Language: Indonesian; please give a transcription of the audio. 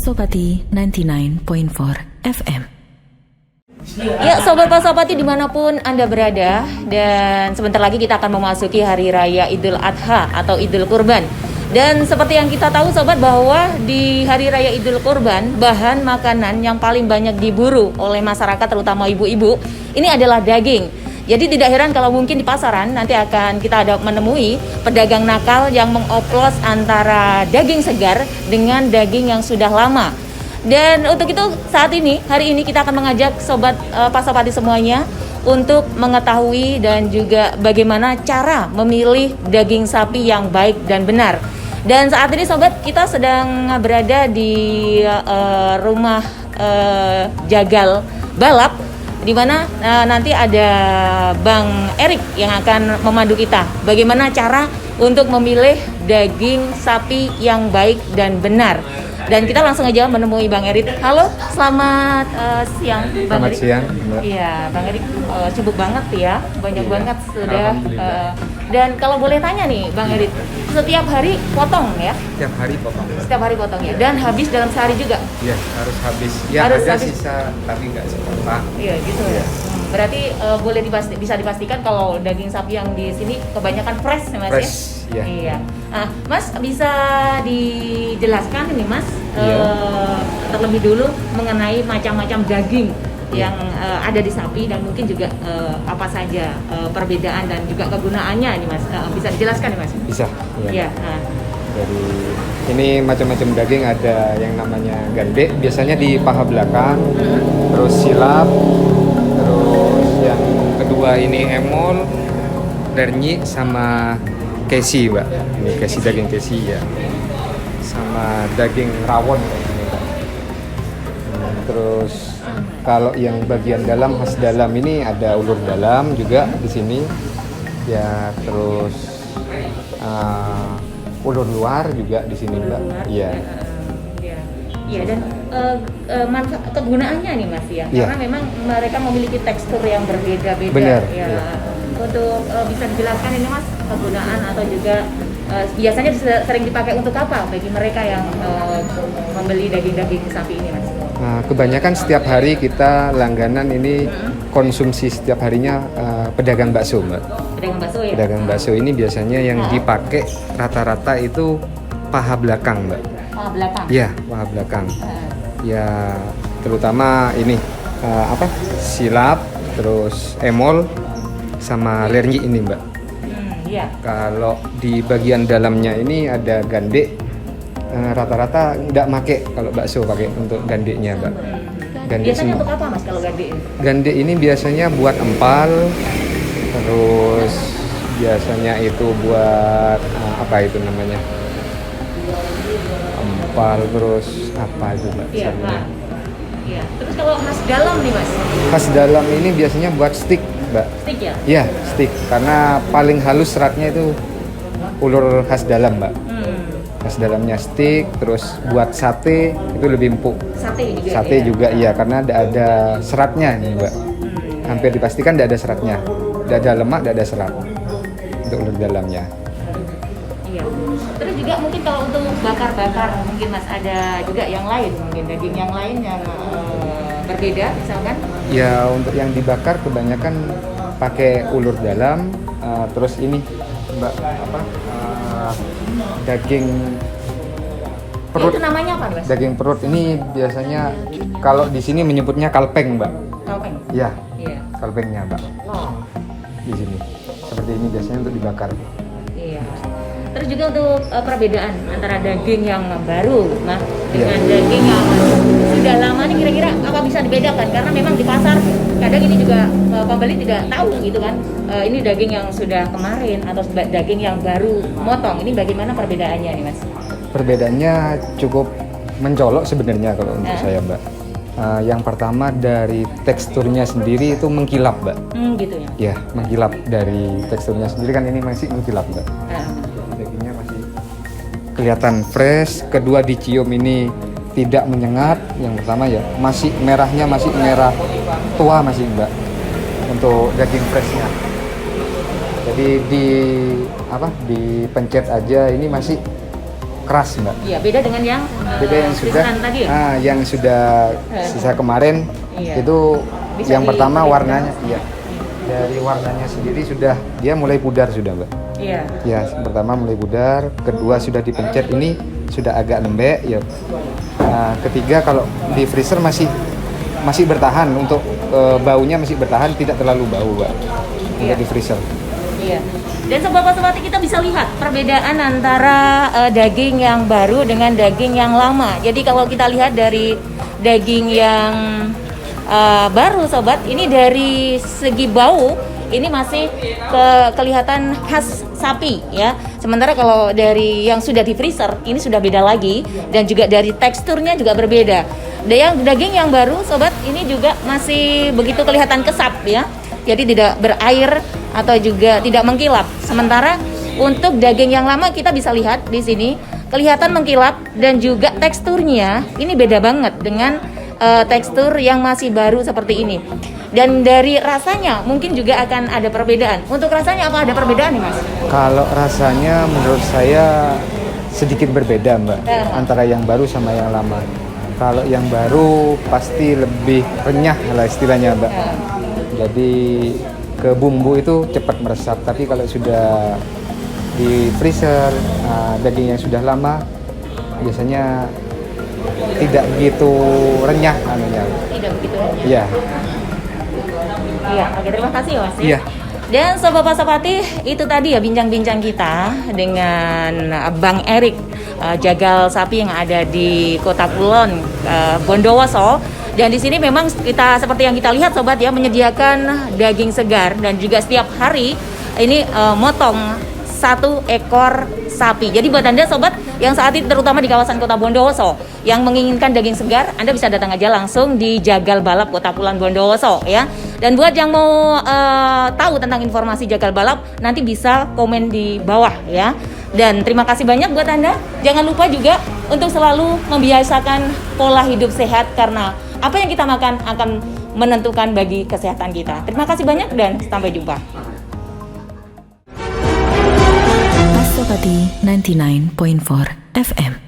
Pasopati 99.4 FM. Ya, Sobat Pasopati dimanapun Anda berada, dan sebentar lagi kita akan memasuki Hari Raya Idul Adha atau Idul Kurban. Dan seperti yang kita tahu Sobat, bahwa di Hari Raya Idul Kurban, bahan makanan yang paling banyak diburu oleh masyarakat terutama ibu-ibu ini adalah daging. Jadi tidak heran kalau mungkin di pasaran nanti akan kita ada menemui pedagang nakal yang mengoplos antara daging segar dengan daging yang sudah lama. Dan untuk itu hari ini kita akan mengajak Sobat Pasopati semuanya untuk mengetahui dan juga bagaimana cara memilih daging sapi yang baik dan benar. Dan saat ini Sobat, kita sedang berada di rumah jagal balap, di mana nanti ada Bang Erik yang akan memandu kita bagaimana cara untuk memilih daging sapi yang baik dan benar. Dan kita langsung aja menemui Bang Erik. Halo, selamat siang Bang Erik. Selamat siang, Mbak. Iya, Bang Erik sibuk banget ya, banyak banget sudah. Dan kalau boleh tanya nih Bang Erik, setiap hari potong ya? Setiap hari potong. Setiap hari potong ya, dan habis dalam sehari juga? Iya, harus habis. Ya, harus ada habis. sisa tapi nggak seberapa. Iya gitu ya. Berarti bisa dipastikan kalau daging sapi yang di sini kebanyakan fresh ya Mas Fresh, ya? ya. Iya. Mas bisa dijelaskan ini Mas terlebih dulu mengenai macam-macam daging yang ada di sapi, dan mungkin juga apa saja perbedaan dan juga kegunaannya ini Mas. Bisa dijelaskan nih Mas? Bisa. Iya. Jadi ini macam-macam daging, ada yang namanya gandek, biasanya di paha belakang, terus silap, terus yang kedua ini emol, dernyi, sama kesi, Mbak. Ini kesi, daging kesi ya. Sama daging rawon ini, Mbak. Terus kalau yang bagian dalam, khas dalam ini ada ulur dalam juga di sini. Ya, terus ulur luar juga di sini, Mbak. Iya. Iya, dan manfaat kegunaannya nih Mas ya. Iya. Karena memang mereka memiliki tekstur yang berbeda-beda. Benar, Ya. iya. Untuk bisa dijelaskan ini Mas, kegunaan atau juga biasanya sering dipakai untuk apa bagi mereka yang membeli daging-daging sapi ini Mas? Nah, kebanyakan setiap hari kita langganan ini konsumsi setiap harinya pedagang bakso, Mbak. Pedagang bakso ya? Pedagang bakso ini biasanya yang dipakai rata-rata itu paha belakang, Mbak. Paha belakang? Iya, paha belakang. Ya, terutama ini silap, terus emol, sama lerny ini, Mbak. Iya. Kalau di bagian dalamnya ini ada gandek, rata-rata nggak make kalau bakso pakai untuk gandeknya, Mbak. Biasanya untuk apa Mas kalau gandek ini? Gandek ini biasanya buat empal, terus biasanya itu buat apa itu namanya, empal, terus apa itu, Mbak? Iya, Misalnya. Pak. Iya. Terus kalau khas dalam nih Mas? Khas dalam ini biasanya buat steak, Mbak. Steak ya? Iya, steak. Karena paling halus seratnya itu ulur khas dalam, Mbak. Khas dalamnya steak, terus buat sate itu lebih empuk. Sate juga iya, karena ada seratnya ini, Mbak. Hampir dipastikan tidak ada seratnya. Tidak ada lemak, tidak ada serat untuk ulur dalamnya. Iya. Terus juga mungkin kalau untuk bakar-bakar mungkin Mas ada juga yang lain, mungkin daging yang lain yang berbeda misalkan? Ya, untuk yang dibakar kebanyakan pakai ulur dalam, terus ini, Mbak, daging perut. Itu namanya apa Mas? Daging perut ini biasanya kalau di sini menyebutnya kalpeng, Mbak. Kalpeng? Iya, Iya. kalpengnya, Mbak. Oh, Di sini. Seperti ini biasanya untuk dibakar. iya. Terus juga untuk perbedaan antara daging yang baru nah dengan daging yang sudah lama ini kira-kira apa bisa dibedakan? Karena memang di pasar kadang ini juga pembeli tidak tahu gitu kan, ini daging yang sudah kemarin atau daging yang baru motong. Ini bagaimana perbedaannya nih Mas? Perbedaannya cukup mencolok sebenarnya kalau untuk saya, Mbak. Yang pertama dari teksturnya sendiri itu mengkilap, Mbak. Gitu ya? Ya, mengkilap dari teksturnya sendiri, kan ini masih mengkilap, Mbak. Dagingnya masih kelihatan fresh. Kedua, dicium ini tidak menyengat. Yang pertama ya, masih merahnya masih merah tua masih, Mbak. Untuk daging freshnya. Jadi dipencet aja ini masih keras Mbak. Iya, beda dengan yang Beda yang sudah freezeran tadi ya? yang sudah sisa kemarin Iya. itu Bisa yang pertama diprediksi. warnanya iya. Dari warnanya sendiri sudah dia mulai pudar sudah Mbak. Iya. Ya, pertama mulai pudar, kedua sudah dipencet ini sudah agak lembek ya. Nah, ketiga kalau di freezer masih bertahan untuk baunya masih bertahan, tidak terlalu bau Mbak. Untuk Iya. di freezer. Iya. Dan sobat-sobat kita bisa lihat perbedaan antara daging yang baru dengan daging yang lama. Jadi kalau kita lihat dari daging yang baru sobat, ini dari segi bau ini masih kelihatan khas sapi ya. Sementara kalau dari yang sudah di freezer ini sudah beda lagi, dan juga dari teksturnya juga berbeda. Dan yang daging yang baru sobat ini juga masih begitu kelihatan kesap ya. Jadi tidak berair atau juga tidak mengkilap. Sementara untuk daging yang lama kita bisa lihat di sini kelihatan mengkilap, dan juga teksturnya ini beda banget dengan tekstur yang masih baru seperti ini. Dan dari rasanya mungkin juga akan ada perbedaan. Untuk rasanya apa ada perbedaan nih Mas? Kalau rasanya menurut saya sedikit berbeda Mbak, antara yang baru sama yang lama. Kalau yang baru pasti lebih renyah lah istilahnya Mbak. Jadi ke bumbu itu cepat meresap. Tapi kalau sudah di freezer, daging yang sudah lama biasanya tidak begitu renyah anunya. Tidak begitu renyah. Iya. Iya, oke, terima kasih Mas. Iya. Dan sobat-sopati, itu tadi ya bincang-bincang kita dengan Bang Erik, jagal sapi yang ada di Kota Kulon, Bondowoso. Dan di sini memang kita seperti yang kita lihat sobat ya, menyediakan daging segar, dan juga setiap hari ini motong 1 ekor sapi. Jadi buat Anda sobat yang saat ini terutama di kawasan Kota Bondowoso yang menginginkan daging segar, Anda bisa datang aja langsung di Jagal Balap Kota Kulon Bondowoso ya. Dan buat yang mau tahu tentang informasi Jagal Balap, nanti bisa komen di bawah ya. Dan terima kasih banyak buat Anda. Jangan lupa juga untuk selalu membiasakan pola hidup sehat, karena apa yang kita makan akan menentukan bagi kesehatan kita. Terima kasih banyak dan sampai jumpa. Pasopati 99.4 FM.